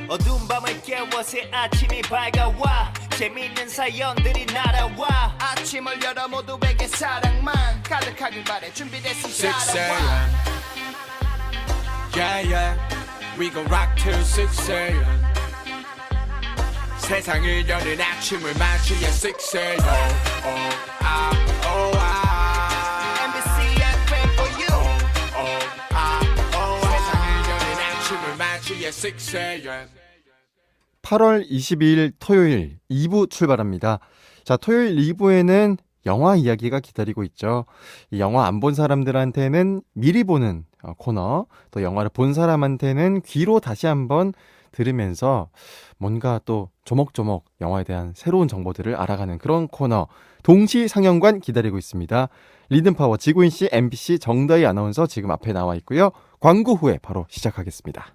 어두운 밤을 깨워 새 아침이 밝아와 재미있는 사연들이 날아와 아침을 열어 모두에게 사랑만 가득하길 바래 준비됐으면 6am. Yeah, yeah. We gon' rock till 6am. 세상을 여는 아침을 맞이해 6am. Oh, oh, ah, oh, ah. MBC FM for you Oh, ah, oh, ah. 세상을 여는 아침을 맞이해 6am. 8월 22일 토요일 2부 출발합니다. 자, 토요일 2부에는 영화 이야기가 기다리고 있죠. 이 영화 안 본 사람들한테는 미리 보는 코너, 또 영화를 본 사람한테는 귀로 다시 한번 들으면서 뭔가 또 조목조목 영화에 대한 새로운 정보들을 알아가는 그런 코너, 동시상영관 기다리고 있습니다. 리듬파워 지구인씨, MBC 정다희 아나운서 지금 앞에 나와 있고요. 광고 후에 바로 시작하겠습니다.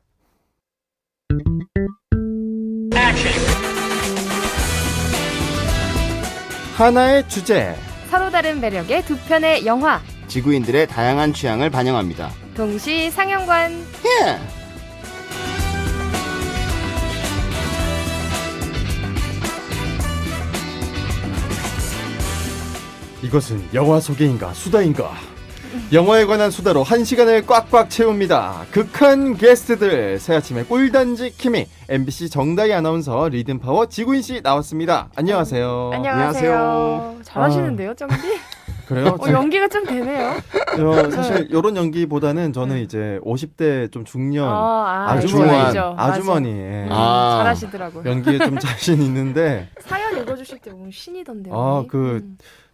하나의 주제, 서로 다른 매력의 두 편의 영화 지구인들의 다양한 취향을 반영합니다. 동시 상영관. 이것은 영화 소개인가 수다인가? 영화에 관한 수다로 1시간을 꽉꽉 채웁니다. 극한 게스트들, 새아침의 꿀단지 키미, MBC 정다희 아나운서, 리듬파워 지구인씨 나왔습니다. 안녕하세요. 안녕하세요. 잘하시는데요, 정디? 그래요? 연기가 좀 되네요. 사실 이런 연기보다는 저는 이제 50대 좀 중년 아주머니. 아주머니 잘하시더라고요. 연기에 좀 자신 있는데 사연 읽어주실 때 보면 신이던데요.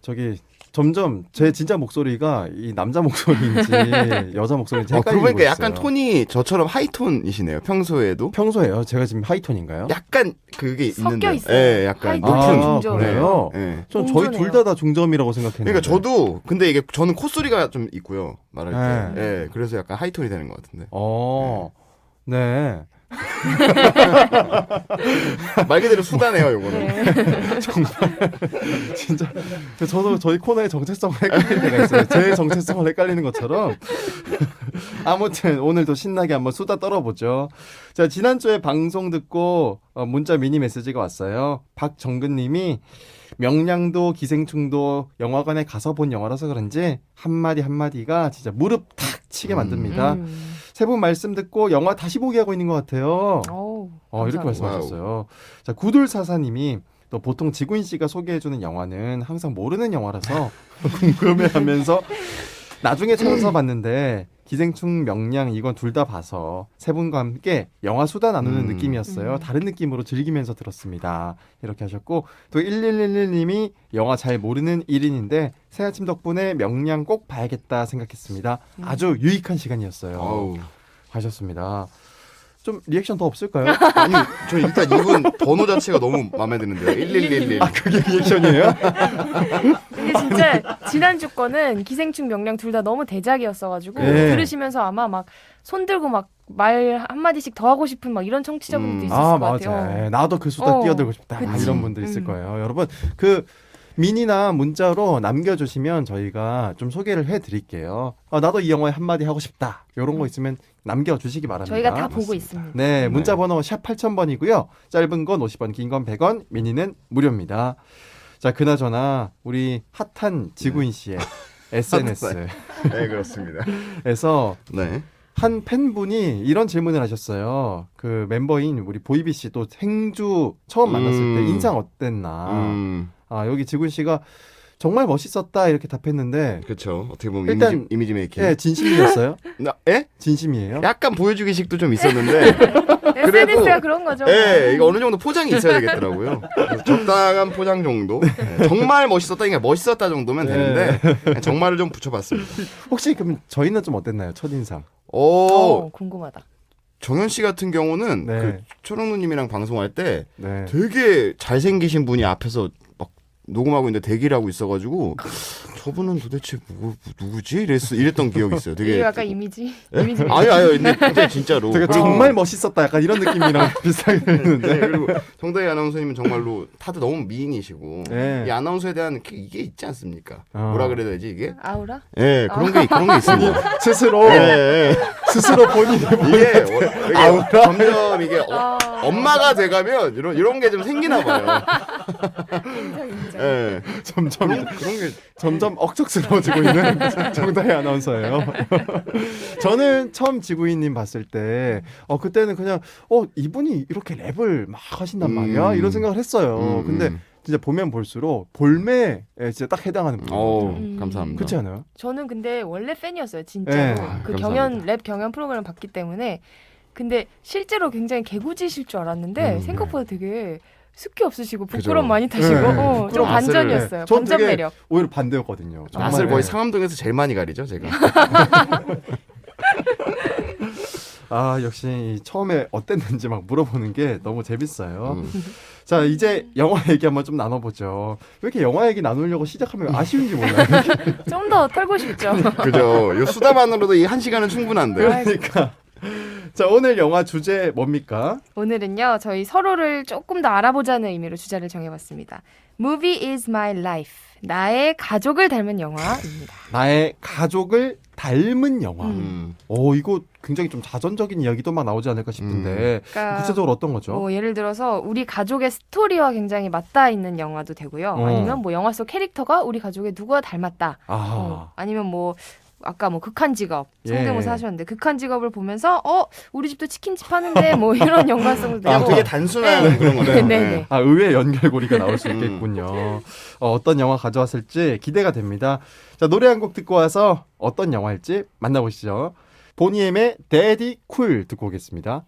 저기 점점 제 진짜 목소리가 이 남자 목소리인지 여자 목소리인지 헷갈리고 그러고 보니까 있어요. 약간 톤이 저처럼 하이톤이시네요. 평소에도. 평소에요? 제가 지금 하이톤인가요? 약간 그게 섞여 있는데. 있어요. 예, 약간 하이톤, 높은. 중저음. 그래요? 네. 전 저희 둘 다 중점이라고 생각했는데. 그러니까 저도 근데 이게 저는 콧소리가 좀 있고요. 말할 때. 네. 예. 그래서 약간 하이톤이 되는 것 같은데. 네. 말 그대로 수다네요, 요거는. 네. 진짜 저도 저희 코너의 정체성을 헷갈릴 때가 있어요. 제 정체성을 헷갈리는 것처럼. 아무튼 오늘도 신나게 한번 수다 떨어보죠. 자, 지난주에 방송 듣고 문자 미니 메시지가 왔어요. 박정근님이 명량도 기생충도 영화관에 가서 본 영화라서 그런지 한마디 한마디가 진짜 무릎 탁 치게 만듭니다. 세 분 말씀 듣고 영화 다시 보기 하고 있는 것 같아요. 이렇게 말씀하셨어요. 자, 구둘사사님이 또 보통 지구인 씨가 소개해주는 영화는 항상 모르는 영화라서 궁금해하면서 나중에 찾아서 봤는데 기생충, 명량 이건 둘 다 봐서 세 분과 함께 영화 수다 나누는 느낌이었어요. 다른 느낌으로 즐기면서 들었습니다. 이렇게 하셨고 또 1111님이 영화 잘 모르는 1인인데 새아침 덕분에 명량 꼭 봐야겠다 생각했습니다. 아주 유익한 시간이었어요. 어우. 하셨습니다. 좀 리액션 더 없을까요? 아니, 저 일단 이분 번호 자체가 너무 마음에 드는데요. 1111. 그게 리액션이에요? 근데 진짜 지난주 거는 기생충 명량 둘 다 너무 대작이었어가지고 네. 들으시면서 아마 막 손 들고 막 말 한마디씩 더 하고 싶은 막 이런 청취자분들도 있을 것 같아요. 맞아요. 나도 그 수다 뛰어들고 싶다. 그치. 이런 분들 있을 거예요. 여러분 그 미니나 문자로 남겨주시면 저희가 좀 소개를 해드릴게요. 나도 이 영화에 한마디 하고 싶다. 이런 거 있으면 남겨주시기 바랍니다. 저희가 다 보고 있습니다. 네, 문자 번호 샵 8000번이고요. 짧은 건 50원, 긴 건 100원, 미니는 무료입니다. 자, 그나저나 우리 핫한 지구인 씨의 SNS에서 네, 그렇습니다. 네. 한 팬분이 이런 질문을 하셨어요. 그 멤버인 우리 보이비 씨도 생주 처음 만났을 때 인상 어땠나. 여기 지군 씨가 정말 멋있었다 이렇게 답했는데. 그렇죠. 어떻게 보면 일단 이미지 메이킹. 네, 진심이었어요? 예? 진심이에요? 약간 보여주기식도 좀 있었는데. SNS가 그런 거죠. 예, 이거 어느 정도 포장이 있어야 되겠더라고요. 그래서 적당한 포장 정도. 네, 정말 멋있었다, 그러니까 멋있었다 정도면 되는데 정말을 좀 붙여봤습니다. 혹시 그럼 저희는 좀 어땠나요? 첫인상? 궁금하다. 정현 씨 같은 경우는 네. 그 초롱누님이랑 방송할 때 네. 되게 잘생기신 분이 앞에서 막 녹음하고 있는데 대기를 하고 있어가지고 저분은 도대체 누구지? 이랬던 기억이 있어요. 되게 이게 약간 이미지? 예? 이미지 아니 근데 진짜로. 제가 정말 멋있었다 약간 이런 느낌이랑 비슷하게 들리는데. 네, 그리고 정다희 아나운서님은 정말로 다들 너무 미인이시고 네. 이 아나운서에 대한 이게 있지 않습니까? 뭐라 그래야 되지 이게? 아우라? 예, 그런 게 있습니다. 스스로 예. 스스로 본인이 이게 점점 이게 엄마가 돼가면 이런 게 좀 생기나 봐요. 인정. 예. 점점 그런 게 점점 억척스러워지고 있는 정다희 아나운서예요. 저는 처음 지구인님 봤을 때 그때는 그냥 이분이 이렇게 랩을 막 하신단 말이야 이런 생각을 했어요. 근데 진짜 보면 볼수록 볼매에 진짜 딱 해당하는 분이에요. 감사합니다. 그렇지 않아요? 저는 근데 원래 팬이었어요, 진짜로. 네. 그 감사합니다. 랩 경연 프로그램을 봤기 때문에. 근데 실제로 굉장히 개구지실 줄 알았는데 생각보다 되게 습기 없으시고 부끄럼 그죠. 많이 타시고 네. 좀 부끄러움 반전이었어요. 네. 전 반전 되게 매력. 오히려 반대였거든요. 정말. 낯을 거의 상암동에서 제일 많이 가리죠, 제가. 역시 이 처음에 어땠는지 막 물어보는 게 너무 재밌어요. 자, 이제 영화 얘기 한번 좀 나눠보죠. 왜 이렇게 영화 얘기 나누려고 시작하면 아쉬운지 몰라요. 좀 더 털고 싶죠. 그죠. 요 수다만으로도 이 1시간은 충분한데. 그러니까. 자, 오늘 영화 주제 뭡니까? 오늘은요, 저희 서로를 조금 더 알아보자는 의미로 주제를 정해봤습니다. Movie is my life. 나의 가족을 닮은 영화입니다. 나의 가족을 닮은 영화. 음. 이거 굉장히 좀 자전적인 이야기도 막 나오지 않을까 싶은데 그러니까 구체적으로 어떤 거죠? 예를 들어서 우리 가족의 스토리와 굉장히 맞닿아 있는 영화도 되고요. 아니면 뭐 영화 속 캐릭터가 우리 가족의 누구와 닮았다. 아니면 뭐 아까 뭐 극한 직업 성대모사 하셨는데 극한 직업을 보면서 우리 집도 치킨집 하는데 뭐 이런 연관성도 되고 되게 단순한 그런 거네요. 네네. 의외의 연결고리가 나올 수 있겠군요. 어떤 영화 가져왔을지 기대가 됩니다. 자, 노래 한 곡 듣고 와서 어떤 영화일지 만나보시죠. 보니엠의 데디 쿨 듣고 오겠습니다.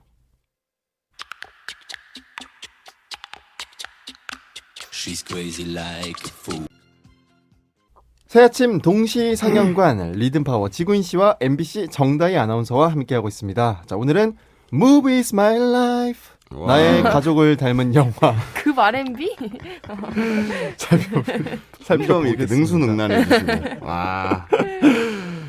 She's crazy like a fool. 새아침 동시 상영관 리듬파워 지구인 씨와 MBC 정다희 아나운서와 함께하고 있습니다. 자, 오늘은 Movie is my life. 와. 나의 가족을 닮은 영화 급 R&B? 점점 이렇게 능수능란해지시고. 와.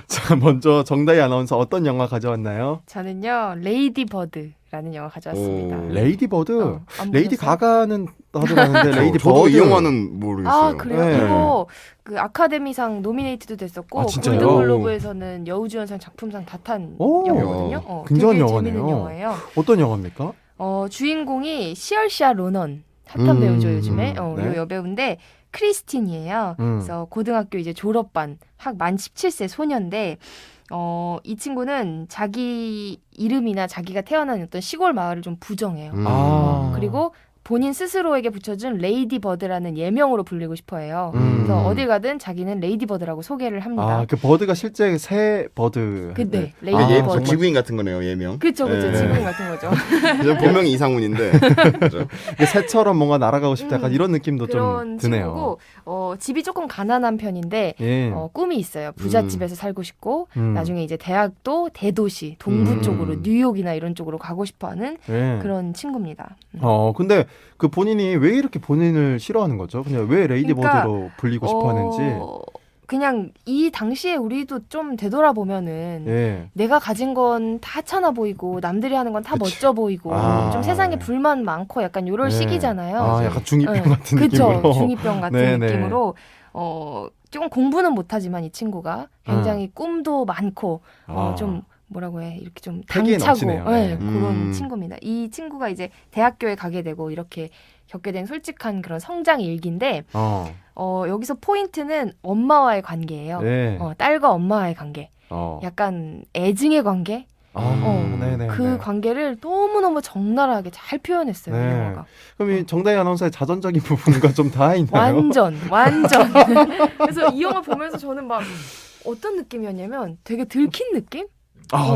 자, 먼저 정다희 아나운서 어떤 영화 가져왔나요? 저는요 레이디 버드라는 영화 가져왔습니다. 레이디 버드. 안 레이디 보셨어요? 가가는 하더라는데 레이디 저도 버드 이 영화는 모르겠어요. 아 그래요? 네. 이거 그 아카데미상 노미네이트도 됐었고 아, 진짜요? 골든글로브에서는 여우주연상 작품상 다 탄 오. 영화거든요. 굉장한 되게 영화네요. 재밌는 영화예요. 어떤 영화입니까? 주인공이 시얼샤 로넌 핫한 배우죠 요즘에. 네. 요 여배우인데 크리스틴이에요. 그래서 고등학교 이제 졸업반 만 17세 소년인데 이 친구는 자기 이름이나 자기가 태어난 어떤 시골 마을을 좀 부정해요. 그리고 본인 스스로에게 붙여준 레이디 버드라는 예명으로 불리고 싶어해요. 그래서 어딜 가든 자기는 레이디 버드라고 소개를 합니다. 그 버드가 실제 새 버드. 근데 레이디 버드. 지구인 같은 거네요, 예명. 그쵸, 예. 지구인 같은 거죠. 저 본명이 이상훈인데. 그죠? 새처럼 뭔가 날아가고 싶다 약간 이런 느낌도 그런 좀 드네요. 친구고 집이 조금 가난한 편인데 예. 꿈이 있어요. 부잣집에서 살고 싶고 나중에 이제 대학도 대도시 동부 쪽으로 뉴욕이나 이런 쪽으로 가고 싶어하는 예. 그런 친구입니다. 근데 그 본인이 왜 이렇게 본인을 싫어하는 거죠? 그냥 왜 레이디 그러니까, 버드로 불리고 싶어하는지. 그냥 이 당시에 우리도 좀 되돌아보면은 예. 내가 가진 건 다 하찮아 보이고 남들이 하는 건 다 멋져 보이고 좀 세상에 불만 많고 약간 이럴 시기잖아요. 약간 중2병 같은 그쵸, 느낌으로. 중2병 같은 네네. 느낌으로 조금 공부는 못하지만 이 친구가 굉장히 꿈도 많고 좀 뭐라고 해 이렇게 좀 패기에 당차고 넘치네요. 그런 친구입니다. 이 친구가 이제 대학교에 가게 되고 이렇게 겪게 된 솔직한 그런 성장 일기인데 여기서 포인트는 엄마와의 관계예요. 네. 딸과 엄마와의 관계. 약간 애증의 관계. 네네. 그 관계를 너무너무 적나라하게 잘 표현했어요. 이 네. 영화가. 그럼 이 정다희 아나운서의 자전적인 부분과 좀 다 있나요? 완전. 그래서 이 영화 보면서 저는 막 어떤 느낌이었냐면 되게 들킨 느낌?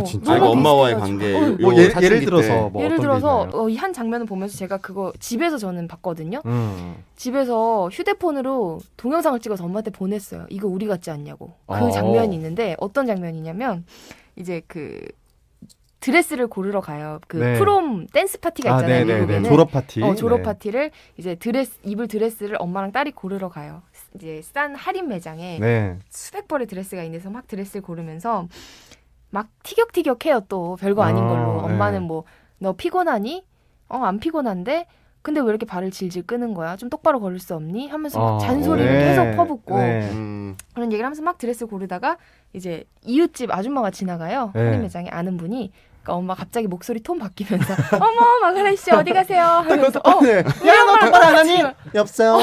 진짜. 너무 엄마와의 비슷해가지고. 관계. 뭐 요 예를 사춘기 들어서 때. 뭐 예를 어떤 게 들어서 있나요? 이 한 장면을 보면서 제가 그거 집에서 저는 봤거든요. 음. 집에서 휴대폰으로 동영상을 찍어서 엄마한테 보냈어요. 이거 우리 같지 않냐고. 그 어. 장면이 있는데 어떤 장면이냐면 이제 그 드레스를 고르러 가요. 그 네. 프롬 댄스 파티가 있잖아요. 미국에는. 졸업 파티. 졸업 네. 파티를 이제 입을 드레스를 엄마랑 딸이 고르러 가요. 이제 싼 할인 매장에 네. 수백 벌의 드레스가 있는데서 막 드레스를 고르면서 막 티격태격해요. 또 별거 아닌 걸로. 네. 엄마는 뭐 너 피곤하니? 안 피곤한데 근데 왜 이렇게 발을 질질 끄는 거야? 좀 똑바로 걸을 수 없니? 하면서 막 아, 잔소리를 네. 계속 퍼붓고 네. 그런 얘기를 하면서 막 드레스 고르다가 이제 이웃집 아줌마가 지나가요. 네. 할인 매장에 아는 분이. 그러니까 엄마 갑자기 목소리 톤 바뀌면서 어머 마그레 씨 어디 가세요? 하면서 네. 야, 너 똑바로 안 하니? 여보세요.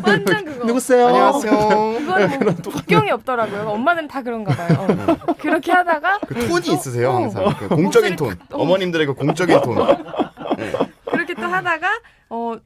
완전 그거. 누구세요? 그건 뭐 국경이 없더라고요. 엄마는 다 그런가 봐요. 그렇게 하다가 그 톤이 있으세요 항상. 어. 그 공적인 톤. 목소리 어머님들의 그 공적인 톤. 그렇게 또 하다가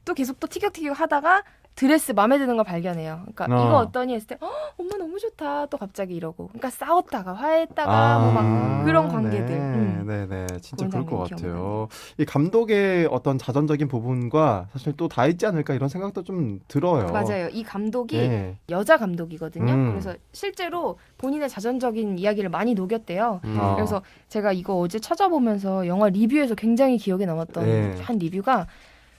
또 계속 또 티격태격 하다가 드레스 마음에 드는 걸 발견해요. 그러니까 이거 어떠니 했을 때 엄마 너무 좋다. 또 갑자기 이러고. 그러니까 싸웠다가 화해했다가 뭐 막 그런 관계들. 네네, 진짜 그런 그럴 것 장면이 같아요. 이 감독의 어떤 자전적인 부분과 사실 또 다 있지 않을까 이런 생각도 좀 들어요. 맞아요. 이 감독이 네. 여자 감독이거든요. 음. 그래서 실제로 본인의 자전적인 이야기를 많이 녹였대요. 아. 그래서 제가 이거 어제 찾아보면서 영화 리뷰에서 굉장히 기억에 남았던 네. 한 리뷰가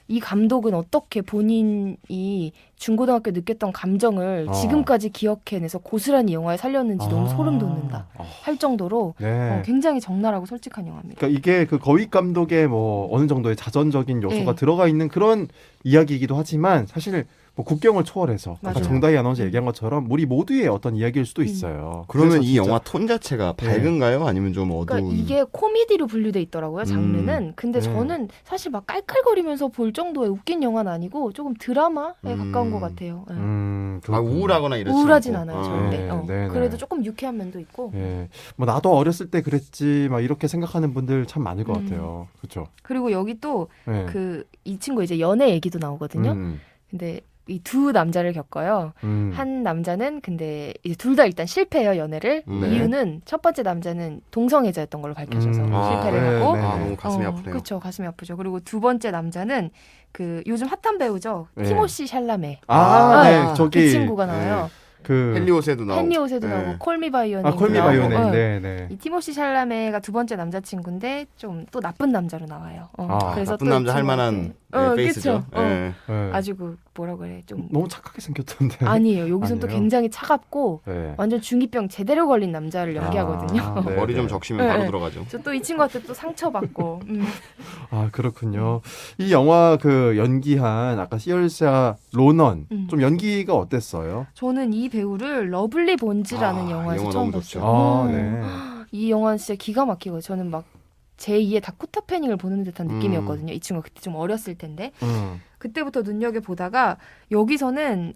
이 감독은 어떻게 본인이 중고등학교 느꼈던 감정을 지금까지 기억해내서 고스란히 영화에 살렸는지 너무 소름 돋는다 할 정도로 네. 굉장히 적나라하고 솔직한 영화입니다. 그러니까 이게 그 거위 감독의 뭐 어느 정도의 자전적인 요소가 네. 들어가 있는 그런 이야기이기도 하지만 사실 뭐 국경을 초월해서 아까 맞아요. 정다희 아나운서 얘기한 것처럼 우리 모두의 어떤 이야기일 수도 있어요. 그러면 그래서 이 진짜- 영화 톤 자체가 밝은가요? 아니면 좀 어두운? 그러니까 이게 코미디로 분류돼 있더라고요 장르는. 근데 네. 저는 사실 막 깔깔거리면서 볼 정도의 웃긴 영화는 아니고 조금 드라마에 가까운 것 같아요. 네. 아, 그렇군요. 우울하거나 이러지 우울하진 않고. 않아요 절대. 네, 네, 네. 그래도 조금 유쾌한 면도 있고. 예, 뭐 나도 어렸을 때 그랬지, 막 이렇게 생각하는 분들 참 많을 것 같아요. 그렇죠. 그리고 여기 또 예. 이 친구 이제 연애 얘기도 나오거든요. 음, 근데 이 두 남자를 겪어요. 한 남자는 근데 이제 둘 다 일단 실패해요 연애를. 네. 이유는 첫 번째 남자는 동성애자였던 걸로 밝혀져서 아, 실패를 네, 하고. 네. 아, 너무 가슴이 아프네요. 그렇죠, 가슴이 아프죠. 그리고 두 번째 남자는 그 요즘 핫한 배우죠, 네. 티모시 샬라메. 아, 네, 아, 저기 그 친구가 나와요. 그 헨리옷에도 나오고. 헨리옷에도 네. 나오고 콜미 바이 유어 네임. 콜미 바이 유어 네임. 네, 네. 이 티모시 샬라메가 두 번째 남자친구인데 좀 또 나쁜 남자로 나와요. 나쁜 또 남자 이 할 만한 친구한테- 페이스죠. 그쵸. 예. 네. 아주 그 뭐라 그래 좀 너무 착하게 생겼던데. 아니에요. 여기선 또 아니에요? 굉장히 차갑고 네. 완전 중2병 제대로 걸린 남자를 연기하거든요. 아, 네, 머리 좀 네. 적시면 네, 바로 네. 들어가죠. 저 또 이 친구한테 또 상처받고. 아, 그렇군요. 이 영화 그 연기한 아까 시얼샤 로넌 좀 연기가 어땠어요? 저는 이 배우를 러블리 본즈라는 아, 영화에서 영화 처음 너무 좋죠. 봤어요. 아, 네. 이 영화는 진짜 기가 막히고 저는 막 제2의 다코타 패닝을 보는 듯한 느낌이었거든요. 이 친구가 그때 좀 어렸을 텐데 그때부터 눈여겨보다가 여기서는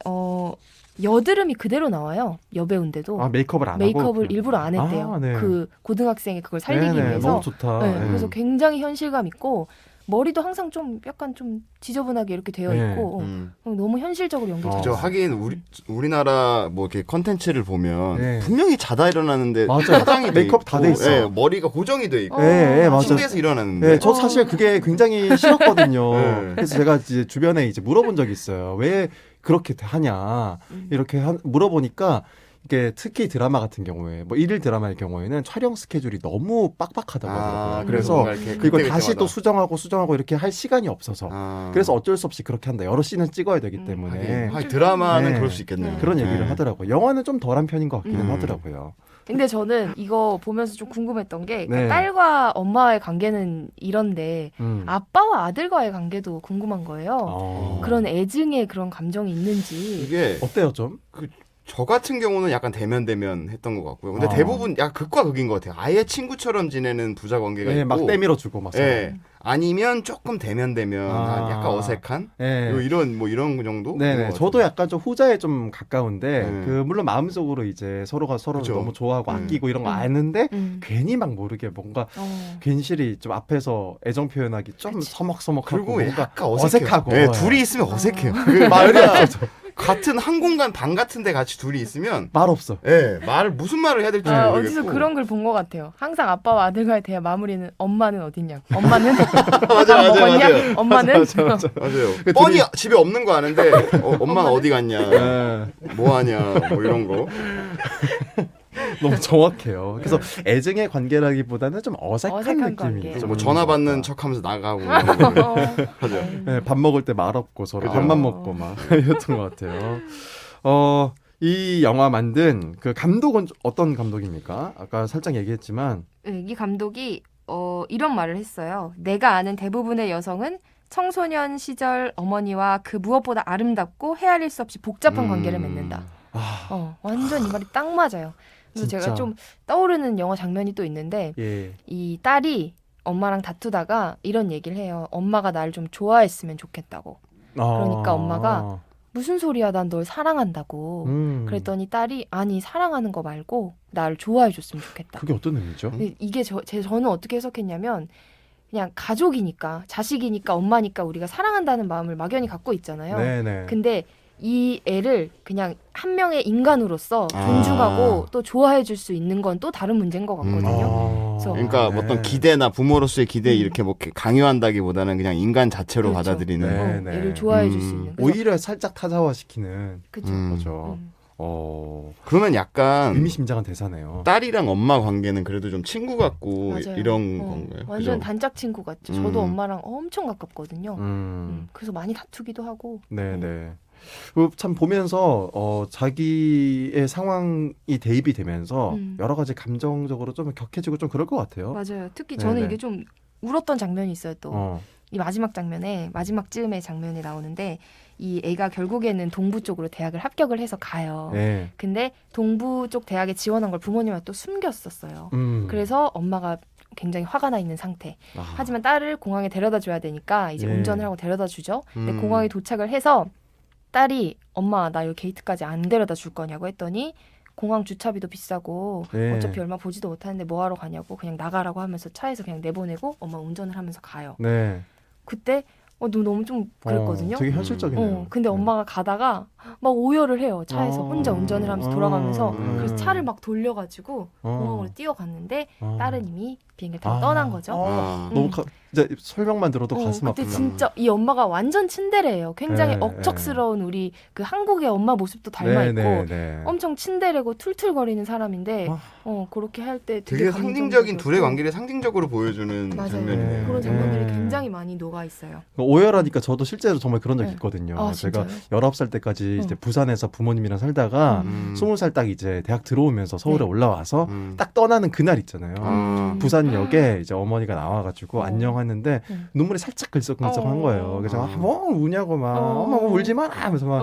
여드름이 그대로 나와요. 여배우인데도 아, 메이크업을 안 하고 메이크업을 그냥. 일부러 안 했대요. 아, 네. 그 고등학생이 그걸 살리기 네네, 위해서. 너무 좋다. 네, 네. 그래서 굉장히 현실감 있고 머리도 항상 좀 약간 좀 지저분하게 이렇게 되어 네. 있고 너무 현실적으로 연기 어. 저 잘했어요. 하긴 우리나라 뭐 이렇게 컨텐츠를 보면 네. 분명히 자다 일어나는데 맞아요. 화장이 돼 메이크업 다 돼 있고, 있어. 예, 머리가 고정이 돼 있고 네, 네, 맞아요. 침대에서 일어나는데 네, 저 사실 그게 굉장히 싫었거든요. 네. 그래서 제가 이제 주변에 이제 물어본 적이 있어요. 왜 그렇게 하냐 이렇게 물어보니까 이게 특히 드라마 같은 경우에 뭐 일일 드라마의 경우에는 촬영 스케줄이 너무 빡빡하다고 하더라고요. 그래서 뭔가 이렇게 그걸 그때 다시 또 그때마다. 수정하고 이렇게 할 시간이 없어서 그래서 어쩔 수 없이 그렇게 한다. 여러 씬을 찍어야 되기 때문에 하긴 드라마는 네. 그럴 수 있겠네요. 그런 네. 얘기를 하더라고요. 영화는 좀 덜한 편인 것 같기는 하더라고요. 근데 저는 이거 보면서 좀 궁금했던 게 그러니까 네. 딸과 엄마의 관계는 이런데 아빠와 아들과의 관계도 궁금한 거예요. 그런 애증의 그런 감정이 있는지. 이게 어때요 좀? 저 같은 경우는 약간 대면 했던 것 같고요. 근데 아. 대부분 약간 극과 극인 것 같아요. 아예 친구처럼 지내는 부자 관계가 네, 있고, 막 때밀어주고 막. 예, 아니면 조금 대면 아. 약간 어색한 네. 이런 정도. 네네. 저도 약간 좀 후자에 좀 가까운데, 네. 그, 물론 마음속으로 이제 서로가 서로를 그죠. 너무 좋아하고 아끼고 이런 거 아는데, 괜히 막 모르게 뭔가 괜시리 좀 앞에서 애정 표현하기 좀 서먹서먹하고 그리고 뭔가 약간 어색해요. 어색하고. 예, 둘이 있으면 어색해요. 그 말이 없어. 같은 한 공간 방 같은데 같이 둘이 있으면 말 없어. 예, 무슨 말을 해야 될지 모르겠고. 어디서 그런 걸 본 것 같아요. 항상 아빠와 아들과의 대화 마무리는 엄마는 어딨냐? 엄마는 맞아요. 먹었냐? 엄마는 맞아요. 그 뻔히 집에 없는 거 아는데 엄마는 어디 갔냐? 네. 뭐 하냐? 뭐 이런 거. 너무 정확해요. 그래서 애증의 관계라기보다는 좀 어색한 느낌이 관계. 있죠. 뭐 전화 받는 척하면서 나가고 이런 거. 하죠. 네, 밥 먹을 때 말 없고 서로 그죠. 밥만 먹고 막 이랬던 것 같아요. 이 영화 만든 그 감독은 어떤 감독입니까? 아까 살짝 얘기했지만 네, 이 감독이 이런 말을 했어요. 내가 아는 대부분의 여성은 청소년 시절 어머니와 그 무엇보다 아름답고 헤아릴 수 없이 복잡한 관계를 맺는다. 완전 이 말이 딱 맞아요. 그래서 진짜. 제가 좀 떠오르는 영화 장면이 또 있는데 예. 이 딸이 엄마랑 다투다가 이런 얘기를 해요. 엄마가 날 좀 좋아했으면 좋겠다고. 그러니까 엄마가 무슨 소리야, 난 널 사랑한다고. 그랬더니 딸이 아니 사랑하는 거 말고 날 좋아해줬으면 좋겠다. 그게 어떤 의미죠? 근데 이게 저는 어떻게 해석했냐면 그냥 가족이니까 자식이니까 엄마니까 우리가 사랑한다는 마음을 막연히 갖고 있잖아요. 네네. 근데 이 애를 그냥 한 명의 인간으로서 존중하고 또 좋아해 줄 수 있는 건 또 다른 문제인 것 같거든요. 그래서 그러니까 네. 어떤 기대나 부모로서의 기대 이렇게 뭐 이렇게 강요한다기보다는 그냥 인간 자체로 그렇죠. 받아들이는. 네. 애를 좋아해 줄 수 있는. 그래서 오히려 살짝 타자화시키는 그죠. 거죠. 그러면 약간 의미심장한 대사네요. 딸이랑 엄마 관계는 그래도 좀 친구 같고 맞아요. 이런 건가요? 완전 그죠? 단짝 친구 같죠. 저도 엄마랑 엄청 가깝거든요. 그래서 많이 다투기도 하고. 네네. 참 보면서 자기의 상황이 대입이 되면서 여러 가지 감정적으로 좀 격해지고 좀 그럴 것 같아요. 맞아요. 특히 저는 네네. 이게 좀 울었던 장면이 있어요. 또 이 어. 마지막 즈음의 장면이 나오는데 이 애가 결국에는 동부 쪽으로 대학을 합격을 해서 가요. 네. 근데 동부 쪽 대학에 지원한 걸 부모님한테 또 숨겼었어요. 그래서 엄마가 굉장히 화가 나 있는 상태. 하지만 딸을 공항에 데려다 줘야 되니까 이제 예. 운전을 하고 데려다 주죠. 근데 공항에 도착을 해서 딸이 엄마 나 여기 게이트까지 안 데려다 줄 거냐고 했더니 공항 주차비도 비싸고 네. 어차피 얼마 보지도 못하는데 뭐하러 가냐고 그냥 나가라고 하면서 차에서 그냥 내보내고 엄마 운전을 하면서 가요. 네. 그때 너무 좀 그랬거든요. 되게 현실적이네요. 근데 엄마가 가다가 막 오열을 해요. 차에서 혼자 운전을 하면서 돌아가면서 그래서 차를 막 돌려가지고 공항으로 뛰어갔는데 딸은 이미 비행기를 타고 떠난 거죠. 너무 이제 설명만 들어도 가슴 그때 아프다. 진짜 이 엄마가 완전 친데레예요. 굉장히 네, 억척스러운 우리 그 한국의 엄마 모습도 닮아 있고 엄청 친데레고 툴툴거리는 사람인데 그렇게 할 때 되게 상징적인 둘의 관계를 상징적으로 보여주는 맞아요. 장면이네요. 그런 장면들이 네. 굉장히 많이 녹아 있어요. 오열하니까 저도 실제로 정말 그런 적이 네. 있거든요. 아, 제가 진짜요? 19살 때까지 이제 부산에서 부모님이랑 살다가 20살 딱 이제 대학 들어오면서 서울에 네. 올라와서 딱 떠나는 그날 있잖아요. 부산역에 이제 어머니가 나와가지고 안녕하는데 눈물이 살짝 글썽글썽한 거예요. 그래서 뭐 우냐고 막 엄마 뭐 울지 마라 하면서 막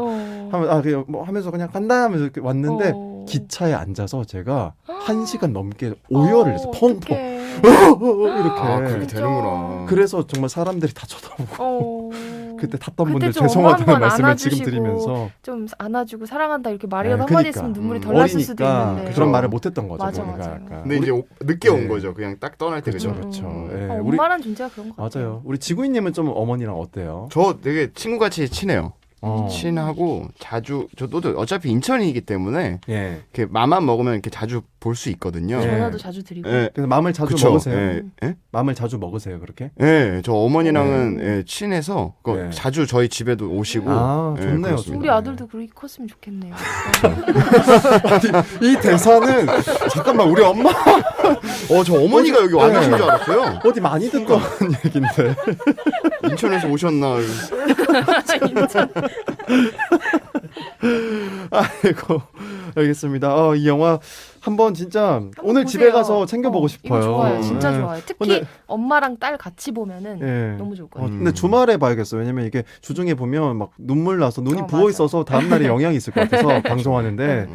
그냥 뭐 하면서 그냥 간다 하면서 이렇게 왔는데 기차에 앉아서 제가 1시간 넘게 오열을 해서 펑펑 이렇게 그렇게 되는구나. 그래서 정말 사람들이 다 쳐다보고 그때 탔던 그때 분들 좀 죄송하다는 엄마 한번 말씀을 지금 안아주시고 드리면서 좀 안아주고 사랑한다 이렇게 말이라도 네, 한마디 그러니까. 했으면 눈물이 덜 났을 수도 어리니까 있는데 그런 말을 못했던 거죠. 맞아, 그러니까 맞아요. 약간. 근데 이제 늦게 네. 온 거죠. 그냥 딱 떠날 때 그렇죠, 그죠. 그렇죠. 예, 우리 엄마란 존재가 그런 것 같아요. 맞아요. 우리 지구인님은 좀 어머니랑 어때요? 저 되게 친구같이 친해요. 어. 친하고 자주 저도 어차피 인천이기 때문에 예. 이렇게 맘만 먹으면 이렇게 자주 볼 수 있거든요. 네. 전화도 자주 드리고 예. 그래서 마음을 자주 그쵸. 먹으세요. 예. 예? 마음을 자주 먹으세요, 그렇게? 예, 저 어머니랑은 예, 친해서 네. 자주 저희 집에도 오시고 아, 예, 좋네요. 그렇습니다. 우리 아들도 그렇게 컸으면 좋겠네요. 이 대사는 잠깐만 우리 엄마 저 어머니가 여기 와 계신 줄 알았어요. 어디 많이 듣던 얘긴데. 인천에서 오셨나. 아이고 알겠습니다. 이 영화 한번 진짜 오늘 집에 보세요. 가서 챙겨보고 싶어요. 이거 좋아요. 진짜 네. 좋아요. 특히 근데- 엄마랑 딸 같이 보면은 예. 너무 좋을 것 같아요. 근데 주말에 봐야겠어요. 왜냐면 이게 주중에 보면 막 눈물 나서 눈이 부어 맞아요. 있어서 다음 날에 영향이 있을 것 같아서 방송하는데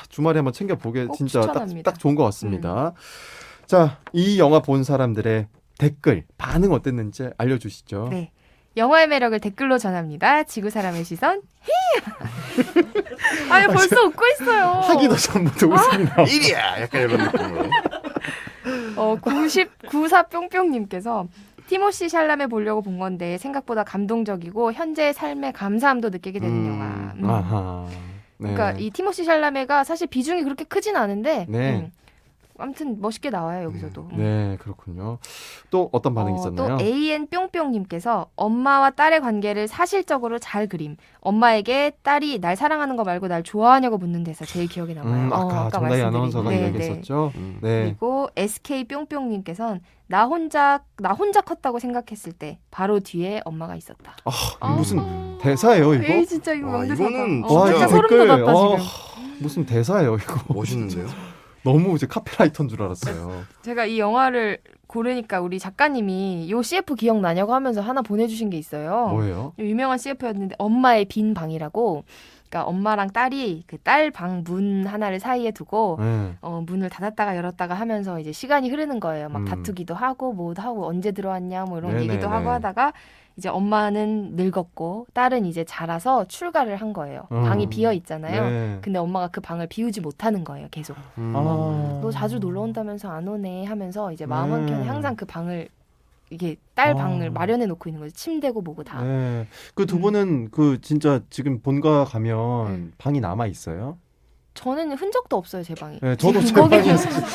주말에 한번 챙겨보게 꼭 진짜 추천합니다. 딱 좋은 것 같습니다. 자, 이 영화 본 사람들의 댓글 반응 어땠는지 알려주시죠. 네. 영화의 매력을 댓글로 전합니다. 지구 사람의 시선. 아니 벌써 웃고 있어요. 하기도 전부터 웃음이 나와. 일이야 약간 이런 느낌으로. 94뿅뿅님께서 티모시 샬라메 보려고 본 건데 생각보다 감동적이고 현재의 삶에 감사함도 느끼게 되는 영화. 아하. 네. 그러니까 이 티모시 샬라메가 사실 비중이 그렇게 크진 않은데 네. 아무튼 멋있게 나와요 여기서도. 네, 그렇군요. 또 어떤 반응이 있었나요? 또 AN뿅뿅님께서 엄마와 딸의 관계를 사실적으로 잘 그림. 엄마에게 딸이 날 사랑하는 거 말고 날 좋아하냐고 묻는 데서 제일 기억에 남아요. 아까 정다희 말씀드린. 아나운서가 네, 이야기했었죠. 네. 네. 그리고 SK뿅뿅님께서는 나 혼자 컸다고 생각했을 때 바로 뒤에 엄마가 있었다. 무슨 대사예요 이거? 에이 진짜 이거 와, 명대사다. 이거는 와, 진짜 이 소름 댓글, 돋았다 지금. 무슨 대사예요 이거? 멋있는데요? 너무 이제 카피라이터인 줄 알았어요. 제가 이 영화를 고르니까 우리 작가님이 요 CF 기억나냐고 하면서 하나 보내주신 게 있어요. 뭐예요? 유명한 CF였는데 엄마의 빈 방이라고. 그러니까 엄마랑 딸이 그 딸 방 문 하나를 사이에 두고 네. 문을 닫았다가 열었다가 하면서 이제 시간이 흐르는 거예요. 막 다투기도 하고 뭐도 하고 언제 들어왔냐 뭐 이런 네네네. 얘기도 하고 하다가 이제 엄마는 늙었고 딸은 이제 자라서 출가를 한 거예요. 방이 비어 있잖아요. 네. 근데 엄마가 그 방을 비우지 못하는 거예요. 계속. 아. 너 자주 놀러 온다면서 안 오네 하면서 이제 마음 한켠에 항상 그 방을 이게 딸 아. 방을 마련해 놓고 있는 거죠. 침대고 뭐고 다. 네. 그 두 분은 그 진짜 지금 본가 가면 방이 남아 있어요? 저는 흔적도 없어요, 제 방이. 네, 저도 제 거기 방이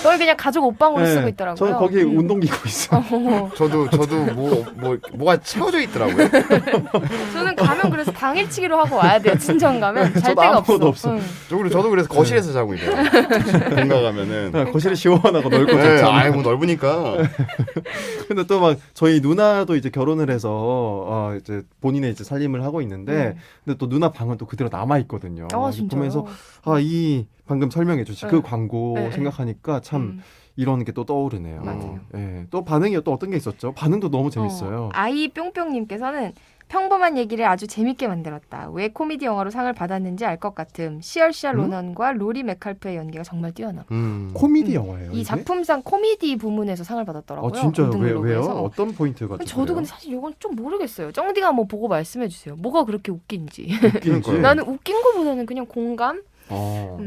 거기 그냥 가족 옷방으로 네, 쓰고 있더라고요. 저는 거기 운동기구 있어요. 저도 뭐가 채워져 있더라고요. 저는 가면 그래서 당일치기로 하고 와야 돼요. 친정 가면 잘 저도 데가 아무것도 없어. 없어요. 저도 그래서 거실에서 자고 있어요. 본가 가면은. 네, 거실이 시원하고 넓고 네, 좋잖아요. 아이 뭐 넓으니까. 근데 또 막 저희 누나도 이제 결혼을 해서 이제 본인의 이제 살림을 하고 있는데 근데 또 누나 방은 또 그대로 남아 있거든요. 아 진짜. 보면서 이 방금 설명해 주신 그 광고 네, 네. 생각하니까 참 이런 게 또 떠오르네요. 맞아요. 예. 또 반응이 또 어떤 게 있었죠? 반응도 너무 재밌어요. 아이 뿅뿅님께서는 평범한 얘기를 아주 재밌게 만들었다. 왜 코미디 영화로 상을 받았는지 알 것 같음. 시얼시얼 로넌과 로리 맥칼프의 연기가 정말 뛰어나. 코미디 영화예요. 이 이게? 작품상 코미디 부문에서 상을 받았더라고요. 진짜요? 왜요? 골든글로브에서. 어떤 포인트가 좀 저도 근데 사실 이건 좀 모르겠어요. 쩡디가 뭐 보고 말씀해 주세요. 뭐가 그렇게 웃긴지. 웃긴지. 나는 웃긴 거보다는 그냥 공감? 어.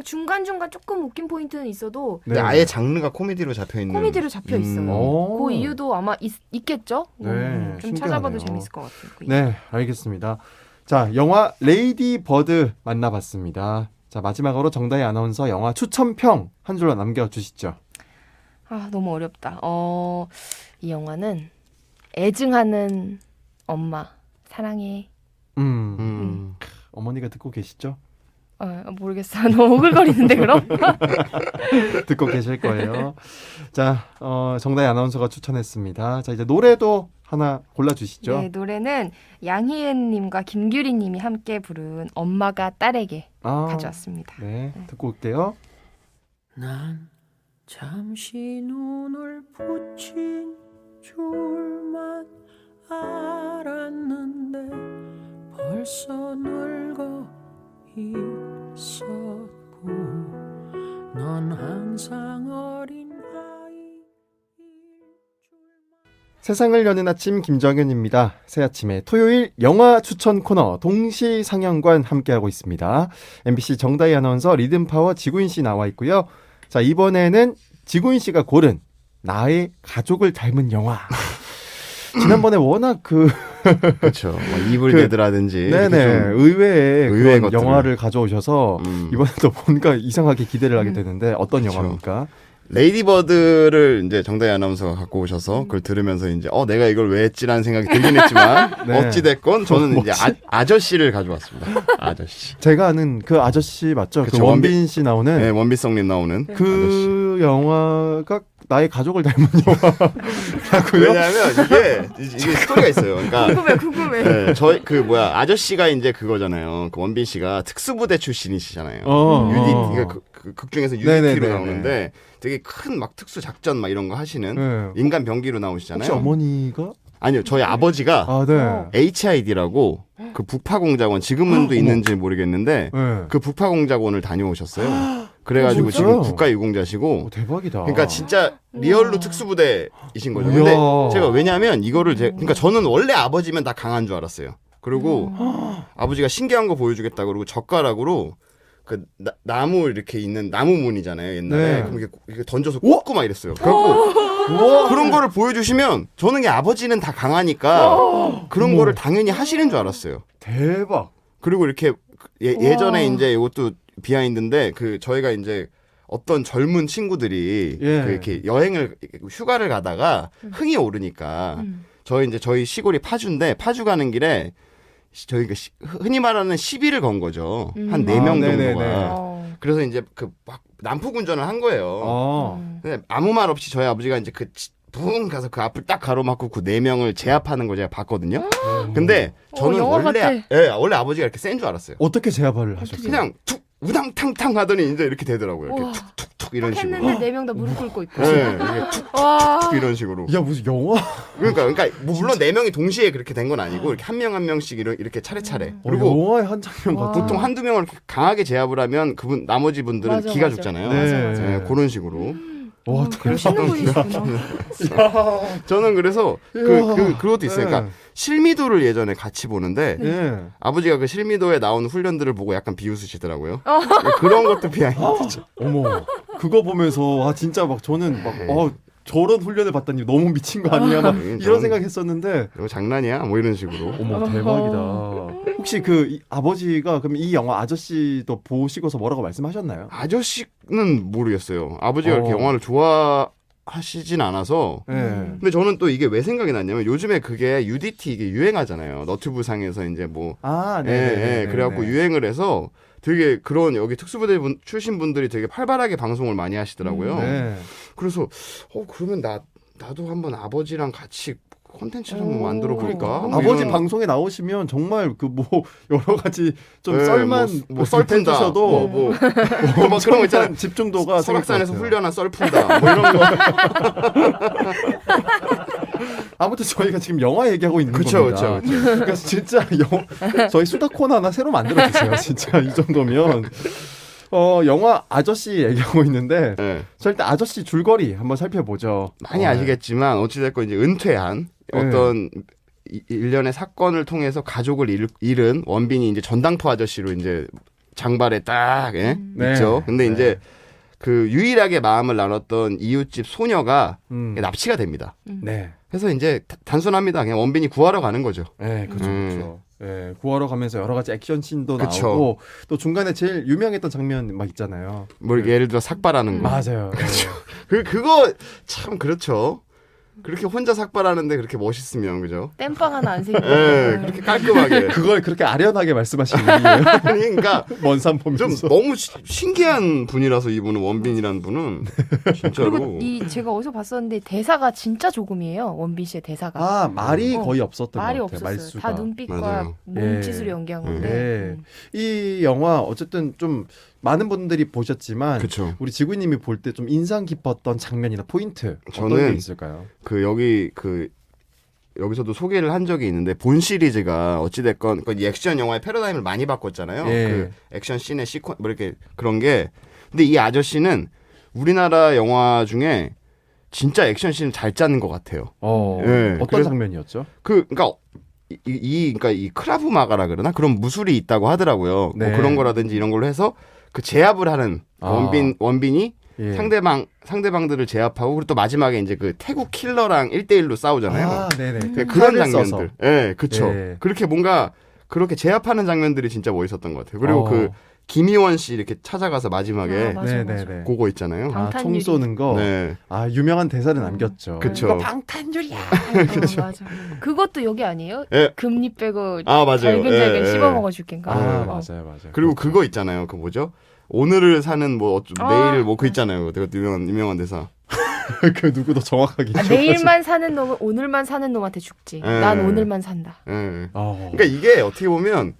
중간중간 조금 웃긴 포인트는 있어도 네. 근데 아예 장르가 코미디로 잡혀 있는. 코미디로 잡혀 있어요. 오. 그 이유도 아마 있겠죠? 네, 좀 신기하네요. 찾아봐도 재밌을 것 같아요. 그 이유. 네, 알겠습니다. 자, 영화 레이디 버드 만나봤습니다. 자, 마지막으로 정다희 아나운서 영화 추천평 한 줄로 남겨주시죠. 아, 너무 어렵다. 이 영화는 애증하는 엄마 사랑해. 어머니가 듣고 계시죠? 모르겠어요. 너무 오글거리는데 그럼? 듣고 계실 거예요. 자, 정다희 아나운서가 추천했습니다. 자, 이제 노래도 하나 골라주시죠. 네, 노래는 양희은님과 김규리님이 함께 부른 엄마가 딸에게 가져왔습니다. 네, 듣고 올게요. 난 잠시 눈을 붙인 줄만 알았는데 벌써 늙어 있었고 넌 항상 어린 아이. 세상을 여는 아침 김정현입니다. 새아침의 토요일 영화 추천 코너 동시상영관 함께하고 있습니다. MBC 정다희 아나운서 리듬파워 지구인 씨 나와 있고요. 자, 이번에는 지구인 씨가 고른 나의 가족을 닮은 영화. 지난번에 워낙 그렇죠. 이불데드라든지. 네네 의외의 의외의 그런 것들을. 영화를 가져오셔서 이번에도 뭔가 이상하게 기대를 하게 되는데 어떤 그쵸. 영화입니까? 레이디버드를 이제 정다희 아나운서가 갖고 오셔서 그걸 들으면서 이제 내가 이걸 왜 했지라는 생각이 들긴 했지만 네. 어찌됐건 저는 이제 아저씨를 가져왔습니다. 아저씨. 제가 아는 그 아저씨 맞죠? 그 그쵸, 원빈 씨 나오는 네, 원빈성님 나오는 그 영화가 나의 가족을 닮은 영화라고요? 왜냐하면 이게 스토리가 있어요. 그러니까 궁금해. 네, 저희 아저씨가 이제 그거잖아요. 그 원빈 씨가 특수부대 출신이시잖아요. 그러니까 극 중에서 네네네네. UDT로 나오는데 되게 큰 막 특수 작전 막 이런 거 하시는 네. 인간 병기로 나오시잖아요. 혹시 어머니가? 아니요, 저희 아버지가 아, 네. HID라고 그 북파공작원 지금은도 있는지 모르겠는데 네. 그 북파공작원을 다녀오셨어요. 그래가지고 진짜요? 지금 국가유공자시고. 대박이다. 그러니까 진짜 리얼로 특수부대이신 거죠. 이야. 근데 제가 왜냐하면 이거를 그러니까 저는 원래 아버지면 다 강한 줄 알았어요. 그리고 아버지가 신기한 거 보여주겠다 그러고 젓가락으로 그 나무 이렇게 있는 나무 문이잖아요 옛날에. 네. 그럼 이렇게 던져서 꽂고 막 이랬어요. 그래갖고 그런 거를 보여주시면 저는 이게 아버지는 다 강하니까 그런 거를 당연히 하시는 줄 알았어요. 대박. 그리고 이렇게 예전에 이제 이것도 비하인드인데 저희가 이제 어떤 젊은 친구들이 예. 이렇게 휴가를 가다가 흥이 오르니까 저희 시골이 파주인데 파주 가는 길에 저희가 흔히 말하는 시비를 건 거죠. 한 4명 네네네. 정도가. 그래서 이제 막 난폭 운전을 한 거예요. 근데 아무 말 없이 저희 아버지가 이제 붕 가서 그 앞을 딱 가로막고 그 4명을 제압하는 걸 제가 봤거든요. 근데 저는 영화 원래 같아. 원래 아버지가 이렇게 센 줄 알았어요. 어떻게 제압을 하셨어요? 그냥 툭 우당탕탕 하더니 이제 이렇게 되더라고요. 이렇게 우와. 툭툭툭 이런 딱 식으로. 했는데 4명 다 무릎 꿇고 있고. 네, 이게 툭툭 와. 이런 식으로. 야 무슨 영화? 그러니까 뭐 물론 4명이 동시에 그렇게 된 건 아니고 이렇게 한 명 한 명씩 이렇게 차례차례. 그리고 영화의 한 장면 와. 같은. 보통 한두 명을 이렇게 강하게 제압을 하면 그분 나머지 분들은 맞아, 기가 맞아. 죽잖아요. 네. 맞아. 네, 그런 식으로. 와 멋있는 분이시구나. 저는 그래서 그것도 있어요. 그러니까 실미도를 예전에 같이 보는데 예. 아버지가 그 실미도에 나오는 훈련들을 보고 약간 비웃으시더라고요. 그런 것도 비하인드죠. 어머 그거 보면서 아 진짜 막 저는 막 네. 저런 훈련을 받다니 너무 미친 거 아니야 막 이런 생각했었는데 이거 장난이야? 뭐 이런 식으로. 어머 대박이다. 혹시 이 아버지가 그럼 이 영화 아저씨도 보시고서 뭐라고 말씀하셨나요? 아저씨는 모르겠어요. 아버지가 이렇게 영화를 좋아하시진 않아서. 예. 근데 저는 또 이게 왜 생각이 났냐면 요즘에 그게 UDT 이게 유행하잖아요. 너튜브상에서 이제 뭐 아, 예, 네. 예, 그래갖고 유행을 해서 되게 그런 여기 특수부대 출신 분들이 되게 활발하게 방송을 많이 하시더라고요. 네. 그래서 그러면 나도 한번 아버지랑 같이 콘텐츠를 한번 만들어 볼까? 오. 뭐 아버지 이런- 방송에 나오시면 정말 그 뭐 여러 가지 좀 네, 썰만 뭐 썰푼다. 해주셔도 뭐 그런 거 있잖아요. 집중도가 설악산에서 생길 것 같아요. 훈련한 썰푼다. 뭐 이런 거. 아무튼 저희가 지금 영화 얘기하고 있는 그쵸, 겁니다. 그쵸. 그러니까 진짜 저희 수다 코너 하나 새로 만들어 주세요. 진짜 이 정도면. 영화 아저씨 얘기하고 있는데 네. 저 일단 아저씨 줄거리 한번 살펴보죠. 많이 아시겠지만 어찌됐건 이제 은퇴한 어떤 일련의 사건을 통해서 가족을 잃은 원빈이 이제 전당포 아저씨로 이제 장발에 딱 네. 있죠. 근데 네. 이제 그 유일하게 마음을 나눴던 이웃집 소녀가 납치가 됩니다. 네. 그래서 이제 단순합니다. 그냥 원빈이 구하러 가는 거죠. 네, 그렇죠, 그렇죠. 네, 구하러 가면서 여러 가지 액션 씬도 그쵸. 나오고 또 중간에 제일 유명했던 장면 막 있잖아요. 뭐 예를 들어 삭발하는 거. 맞아요. 그렇죠. 그거 참 그렇죠. 그렇게 혼자 삭발하는데 그렇게 멋있으면 그죠? 땜빵 하나 안 생기고. 예, 그렇게 깔끔하게. 그걸 그렇게 아련하게 말씀하시는 이유예요. 그러니까 먼산 좀 보면서. 너무 신기한 분이라서 이분은 원빈이라는 분은 진짜로. 그리고 제가 어디서 봤었는데 대사가 진짜 조금이에요. 원빈 씨의 대사가. 아 말이 거의 없었던 말이 것 같아요. 없었어요. 말수가. 다 눈빛과 맞아요. 몸짓으로 예. 연기한 네. 건데. 이 영화 어쨌든 좀 많은 분들이 보셨지만 그쵸. 우리 지구님이 볼 때 좀 인상 깊었던 장면이나 포인트 어떤 저는 게 있을까요? 여기서도 소개를 한 적이 있는데 본 시리즈가 어찌됐건 이 액션 영화의 패러다임을 많이 바꿨잖아요. 예. 그 액션 씬의 뭐 이렇게 그런 게. 근데 이 아저씨는 우리나라 영화 중에 진짜 액션 씬을 잘 짜는 것 같아요. 예, 어떤 그래서- 장면이었죠? 그러니까 그러니까 이 크라브 마가라 그러나 그런 무술이 있다고 하더라고요. 네. 뭐 그런 거라든지 이런 걸로 해서 그 제압을 하는 원빈이 예. 상대방들을 제압하고 그리고 또 마지막에 이제 그 태국 킬러랑 1대1로 싸우잖아요. 아, 네네. 그런 칼을 장면들. 써서. 예, 그쵸. 예. 그렇게 뭔가 그렇게 제압하는 장면들이 진짜 멋있었던 것 같아요. 그리고 어. 그 김희원 씨 이렇게 찾아가서 마지막에 아, 맞아, 네네네. 그거 있잖아요. 방- 아, 총 방탄유리. 쏘는 거. 네. 아, 유명한 대사를 남겼죠. 그쵸. 이거 방탄유리야. 맞아. 그것도 여기 아니에요? 예. 금리 빼고 아, 맞아요. 잘근잘근 예, 예. 씹어 먹어줄겐가. 아, 네. 맞아요. 그리고 그거 있잖아요. 그 뭐죠? 오늘을 사는 뭐 내일을 뭐 그 있잖아요. 그것도 유명한 대사. 그 누구도 정확하게. 내일만 사는 놈은 오늘만 사는 놈한테 죽지. 난 오늘만 산다. 예. 어. 그러니까 이게 어떻게 보면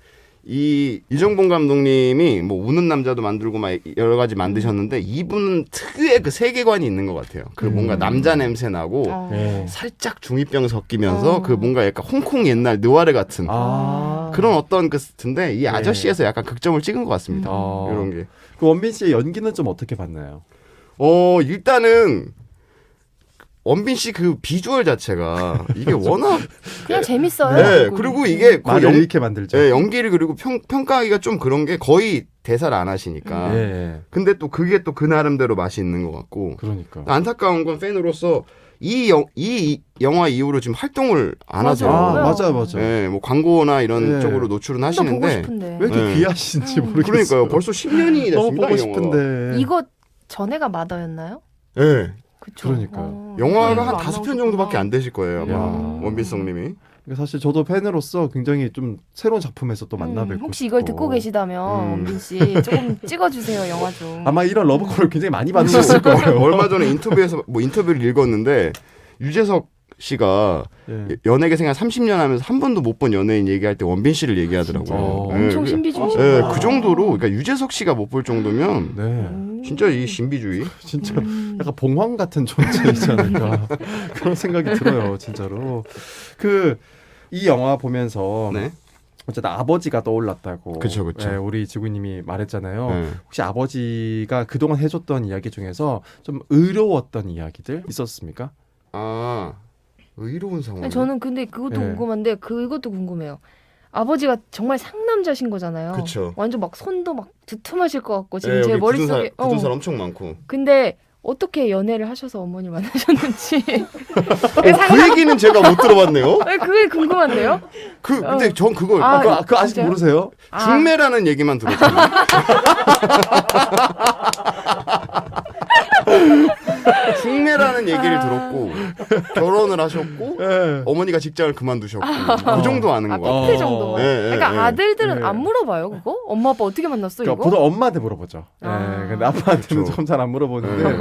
이정봉 감독님이 뭐 우는 남자도 만들고 막 여러 가지 만드셨는데 이분은 특유의 그 세계관이 있는 것 같아요. 그 뭔가 남자 냄새 나고 네. 살짝 중이병 섞이면서 그 뭔가 약간 홍콩 옛날 느와르 같은 아. 그런 어떤 그 스트인데 이 아저씨에서 약간 극점을 찍은 것 같습니다. 어. 이런 게. 그 원빈 씨의 연기는 좀 어떻게 봤나요? 일단은 원빈 씨 그 비주얼 자체가 이게 워낙 그냥 재밌어요. 네, 얼굴이. 그리고 이게 말을 잃게 만들죠. 예, 연기를 그리고 평가하기가 좀 그런 게 거의 대사를 안 하시니까. 예. 근데 또 그게 또 그 나름대로 맛이 있는 것 같고. 그러니까. 안타까운 건 팬으로서 이 영화 이후로 지금 활동을 안 하세요. 아, 맞아요. 맞아요. 예, 뭐 광고나 이런 네. 쪽으로 노출은 또 보고 하시는데. 싶은데. 왜 이렇게 네. 귀하신지 모르겠어요. 그러니까요. 벌써 10년이 됐습니다. 너무 보고 이 영화가. 싶은데. 이거 전에가 마더였나요? 예. 그쵸. 그러니까요. 영화가 네. 한 안 5편 나오셨구나. 정도밖에 안 되실 거예요. 아마. 야. 원빈성님이. 사실 저도 팬으로서 굉장히 좀 새로운 작품에서 또 만나 뵙고 혹시 이걸 싶고. 듣고 계시다면 원빈 씨 조금 찍어주세요 영화 좀. 아마 이런 러브콜을 굉장히 많이 받으셨을 거예요. 얼마 전에 인터뷰를 읽었는데 유재석 씨가 예. 연예계 생활 30년 하면서 한 번도 못 본 연예인 얘기할 때 원빈 씨를 얘기하더라고요. 진짜? 예, 엄청 그- 신비주의. 예, 그 정도로 그러니까 유재석 씨가 못 볼 정도면 네. 진짜 이 신비주의. 진짜 약간 봉황 같은 존재이지 않을까 그런 생각이 들어요, 진짜로. 그 이 영화 보면서 네. 어쨌든 아버지가 떠올랐다고. 그쵸, 그쵸. 예, 우리 지구님이 말했잖아요. 네. 혹시 아버지가 그동안 해줬던 이야기 중에서 좀 의로웠던 이야기들 있었습니까? 아 의로운 상황. 저는 근데 그것도 네. 궁금한데 그것도 궁금해요. 아버지가 정말 상남자신 거잖아요. 그쵸. 완전 막 손도 막 두툼하실 것 같고 지금 예, 제 여기 머릿속에 굳은 살 엄청 많고. 근데 어떻게 연애를 하셔서 어머니 만나셨는지 그 얘기는 제가 못 들어봤네요. 그게 궁금한데요? 근데 전 그걸 아, 그거 아직 진짜요? 모르세요? 중매라는 얘기만 들었잖아요. 중매라는 얘기를 들었고 결혼을 하셨고 예. 어머니가 직장을 그만두셨고 그 정도 아는 것 같아요. 팩트 정도만. 예, 예, 그러니까 예. 아들들은 예. 안 물어봐요 그거? 엄마 아빠 어떻게 만났어 그러니까 이거? 보통 엄마한테 물어보죠. 아. 예, 근데 아빠한테는 그렇죠. 좀 잘 안 물어보는데 네.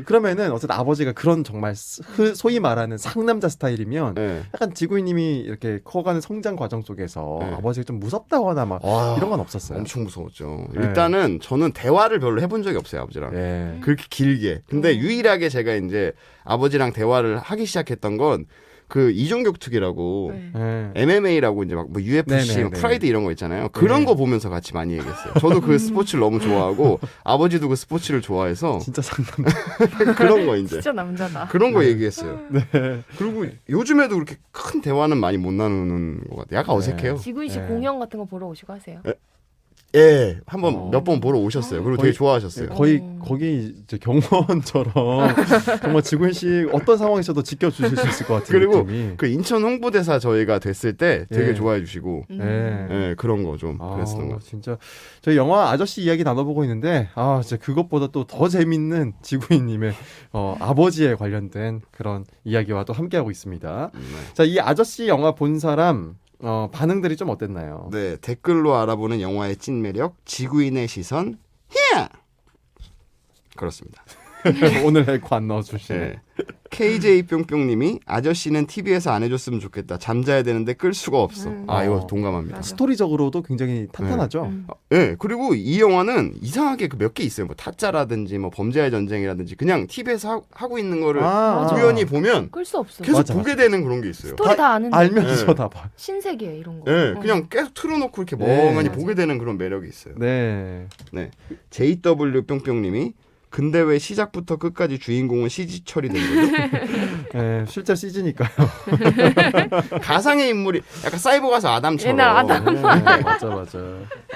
그러면은 어쨌든 아버지가 그런 정말 소위 말하는 상남자 스타일이면 예. 약간 지구인님이 이렇게 커가는 성장 과정 속에서 네. 아버지가 좀 무섭다거나 막 와, 이런 건 없었어요. 엄청 무서웠죠. 네. 일단은 저는 대화를 별로 해본 적이 없어요 아버지랑. 예. 그렇게 길게. 근데 유일하게 제가 이제 아버지랑 대화를 하기 시작했던 건 그 이종격 투기라고 네. 예. MMA라고 이제 막 뭐 UFC, 네네, 막 네. 프라이드 이런 거 있잖아요. 그런 네. 거 보면서 같이 많이 얘기했어요. 저도 그 스포츠를 너무 좋아하고 아버지도 그 스포츠를 좋아해서 진짜 상남자. 그런 거 이제 진짜 남자다. 그런 거 얘기했어요. 네. 그리고 요즘에도 그렇게 큰 대화는 많이 못 나누는 것 같아요. 약간 네. 어색해요. 지구인 씨 네. 공연 같은 거 보러 오시고 하세요. 예, 한번 몇 번 보러 오셨어요. 그리고 되게 거의- 좋아하셨어요. 거의 어. 거기 이제 경호원처럼 정말 지구인 씨 어떤 상황에서도 지켜주실 수 있을 것 같은 그리고 느낌이. 그 인천 홍보대사 저희가 됐을 때 되게 예. 좋아해 주시고 예. 예, 그런 거 좀 아, 그랬었던 것 같아요. 진짜 저희 영화 아저씨 이야기 나눠보고 있는데 진짜 그것보다 또 더 재밌는 지구인님의 아버지에 관련된 그런 이야기와 또 함께하고 있습니다. 자, 이 아저씨 영화 본 사람 반응들이 좀 어땠나요? 네, 댓글로 알아보는 영화의 찐 매력, 지구인의 시선, 히야! 그렇습니다. 오늘 에코 안 넣어주시네. 네. KJ 뿅뿅님이 아저씨는 TV에서 안 해줬으면 좋겠다. 잠자야 되는데 끌 수가 없어. 아 이거 동감합니다. 맞아. 스토리적으로도 굉장히 탄탄하죠. 네, 그리고 이 영화는 이상하게 그 몇 개 있어요. 뭐 타짜라든지 뭐 범죄의 전쟁이라든지 그냥 TV에서 하고 있는 거를 맞아. 우연히 보면 끌 수 없어. 계속 맞아, 보게 되는 그런 게 있어요. 스토리 다 아는데 알면서 네. 다 봐. 신세계 이런 거. 네, 그냥 계속 틀어놓고 이렇게 네. 멍하니 맞아. 보게 되는 그런 매력이 있어요. 네. 네, JW 뿅뿅님이 근데 왜 시작부터 끝까지 주인공은 CG 처리된 거죠? 네, 실제 CG니까요. 가상의 인물이 약간 사이버 가서 아담처럼. 옛날 아담. 네, 맞아.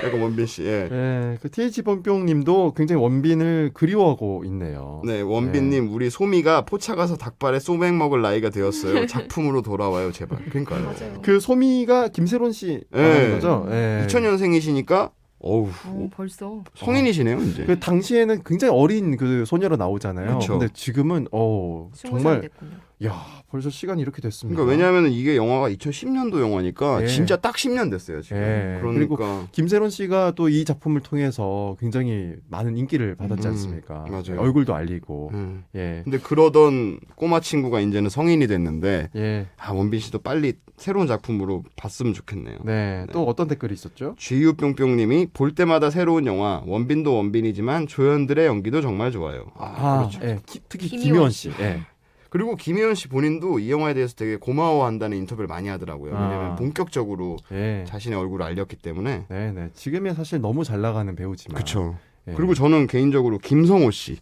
약간 원빈 씨. 예. 네, 그 TH 뽕뽕님도 굉장히 원빈을 그리워하고 있네요. 네, 원빈님 우리 소미가 포차 가서 닭발에 소맥 먹을 나이가 되었어요. 작품으로 돌아와요, 제발. 그러니까요. 맞아요. 그 소미가 김세론 씨 네. 말하는 거죠? 네. 2000년생이시니까 어우 벌써. 성인이시네요, 이제. 그 당시에는 굉장히 어린 그 소녀로 나오잖아요. 그쵸. 근데 지금은 20살 정말 됐군요. 야 벌써 시간이 이렇게 됐습니다. 그러니까 왜냐하면 이게 영화가 2010년도 영화니까 예. 진짜 딱 10년 됐어요, 지금. 예. 그러니까 김세론 씨가 또 이 작품을 통해서 굉장히 많은 인기를 받았지 않습니까? 맞아요. 얼굴도 알리고. 음. 예. 근데 그러던 꼬마 친구가 이제는 성인이 됐는데 예. 원빈 씨도 빨리 새로운 작품으로 봤으면 좋겠네요. 네. 또 어떤 댓글이 있었죠? GU뿅뿅님이 볼 때마다 새로운 영화 원빈도 원빈이지만 조연들의 연기도 정말 좋아요. 그렇죠. 예. 특히 김희원 김희원 씨. 예. 그리고 김희원 씨 본인도 이 영화에 대해서 되게 고마워한다는 인터뷰를 많이 하더라고요. 왜냐면 본격적으로 예. 자신의 얼굴을 알렸기 때문에. 네. 지금이 사실 너무 잘 나가는 배우지만. 그렇죠. 예. 그리고 저는 개인적으로 김성호 씨,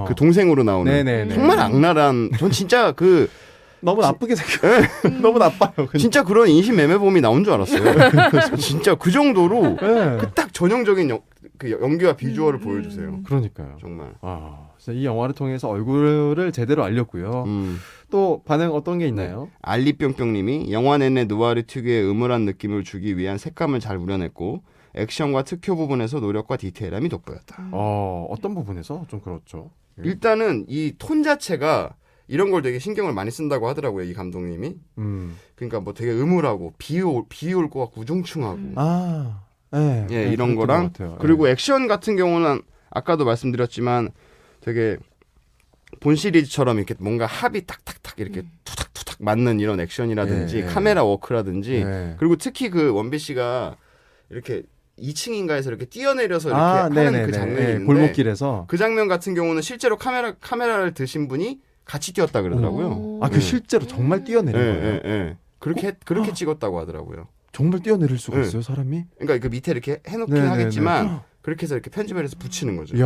그 동생으로 나오는 네네네. 정말 악랄한. 전 진짜 그 너무 나쁘게 생겨. 너무 나빠요. 근데. 진짜 그런 인신매매범이 나온 줄 알았어요. 진짜 그 정도로 예. 그 딱 전형적인 그 연기와 비주얼을 보여주세요. 그러니까요. 정말. 진짜 이 영화를 통해서 얼굴을 제대로 알렸고요. 또 반응 어떤 게 있나요? 알리뿅뿅님이 영화 내내 누아르 특유의 음울한 느낌을 주기 위한 색감을 잘 우려냈고 액션과 특효 부분에서 노력과 디테일함이 돋보였다. 어떤 부분에서 좀 그렇죠. 일단은 이 톤 자체가 이런 걸 되게 신경을 많이 쓴다고 하더라고요, 이 감독님이. 그러니까 뭐 되게 음울하고 비올 것 같고 우중충하고 예, 예, 이런 그랬던 거랑 것 같아요. 그리고 액션 같은 경우는 아까도 말씀드렸지만 되게 본 시리즈처럼 이렇게 뭔가 합이 탁탁탁 이렇게 투닥투닥 탁 맞는 이런 액션이라든지 네. 카메라 워크라든지 네. 그리고 특히 그 원빈 씨가 이렇게 2층인가에서 이렇게 뛰어내려서 이렇게 하는 네네네. 그 장면이 네, 있는데 골목길에서. 그 장면 같은 경우는 실제로 카메라를 드신 분이 같이 뛰었다 그러더라고요. 아, 그 실제로 정말 뛰어내린 예, 거예요. 예, 예. 그렇게 찍었다고 하더라고요. 정말 뛰어내릴 수가 네. 있어요, 사람이? 그러니까 그 밑에 이렇게 해놓긴 네네네. 하겠지만 그렇게 해서 이렇게 편집을 해서 붙이는 거죠. 이야,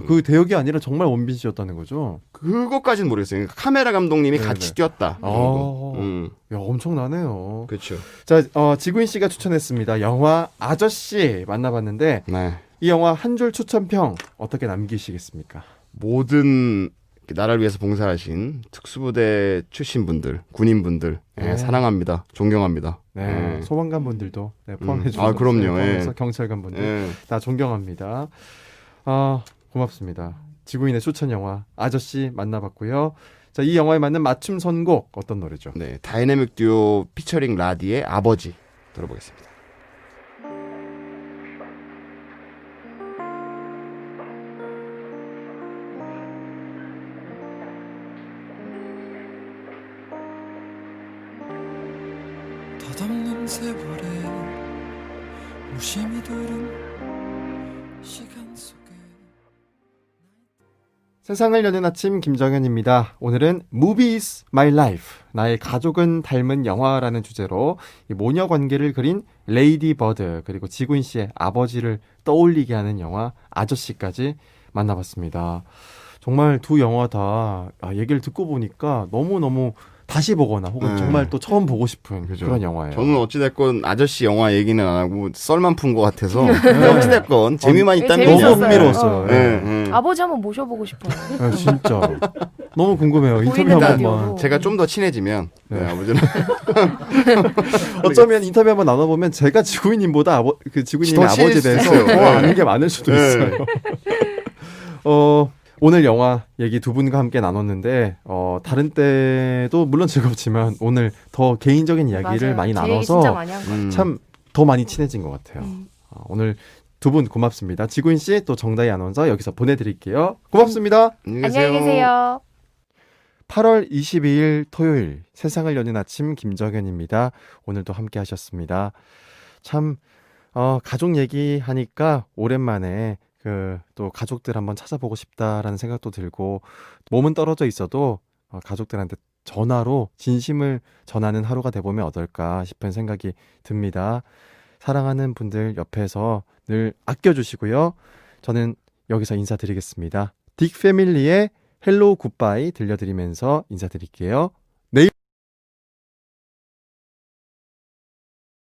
그 대역이 아니라 정말 원빈 씨였다는 거죠? 그것까지는 모르겠어요. 그러니까 카메라 감독님이 네네. 같이 뛰었다. 아. 음, 야, 엄청나네요. 그렇죠. 자, 지구인 씨가 추천했습니다. 영화 아저씨 만나봤는데 네. 이 영화 한 줄 추천평 어떻게 남기시겠습니까? 모든 나라를 위해서 봉사하신 특수부대 출신 분들, 군인분들 네. 사랑합니다. 존경합니다. 네, 소방관 분들도 포함해 주셔서 아, 그럼요. 포함해서 경찰관 분들 예. 다 존경합니다. 아, 고맙습니다. 지구인의 추천 영화 아저씨 만나봤고요. 자, 이 영화에 맞는 맞춤 선곡 어떤 노래죠? 네, 다이내믹 듀오 피처링 라디의 아버지 들어보겠습니다. 덧없는 세월에 무심히 들은 시간 속에 세상을 여는 아침 김정현입니다. 오늘은 Movies My Life, 나의 가족은 닮은 영화라는 주제로 이 모녀 관계를 그린 레이디 버드 그리고 지구인 씨의 아버지를 떠올리게 하는 영화 아저씨까지 만나봤습니다. 정말 두 영화 다 얘기를 듣고 보니까 너무너무 다시 보거나 혹은 정말 또 처음 보고 싶은 그죠. 그런 영화예요. 저는 어찌됐건 아저씨 영화 얘기는 안 하고 썰만 푼 것 같아서 어찌됐건 재미만 있다면 너무 재밌었어요. 흥미로웠어요. 예, 예. 아버지 한번 모셔보고 싶어요. 진짜 너무 궁금해요. 인터뷰 보이는 한 라디오로. 번만. 제가 좀 더 친해지면 네. 아버지는 어쩌면 인터뷰 한번 나눠보면 제가 지구인님보다 그 지구인님의 더 아버지에 친해질 대해서 수 있어요. 더 아는 게 많을 수도 네. 있어요. 오늘 영화 얘기 두 분과 함께 나눴는데 다른 때도 물론 즐겁지만 오늘 더 개인적인 이야기를 맞아요. 많이 제 얘기 나눠서 진짜 많이 한 거. 참 더 많이 친해진 것 같아요. 오늘 두 분 고맙습니다. 지구인 씨 또 정다희 아나운서 여기서 보내드릴게요. 고맙습니다. 안녕히 계세요. 8월 22일 토요일 세상을 여는 아침 김정현입니다. 오늘도 함께 하셨습니다. 참 가족 얘기하니까 오랜만에 또 가족들 한번 찾아보고 싶다라는 생각도 들고 몸은 떨어져 있어도 가족들한테 전화로 진심을 전하는 하루가 돼보면 어떨까 싶은 생각이 듭니다. 사랑하는 분들 옆에서 늘 아껴주시고요. 저는 여기서 인사드리겠습니다. 딕 패밀리의 헬로우 굿바이 들려드리면서 인사드릴게요.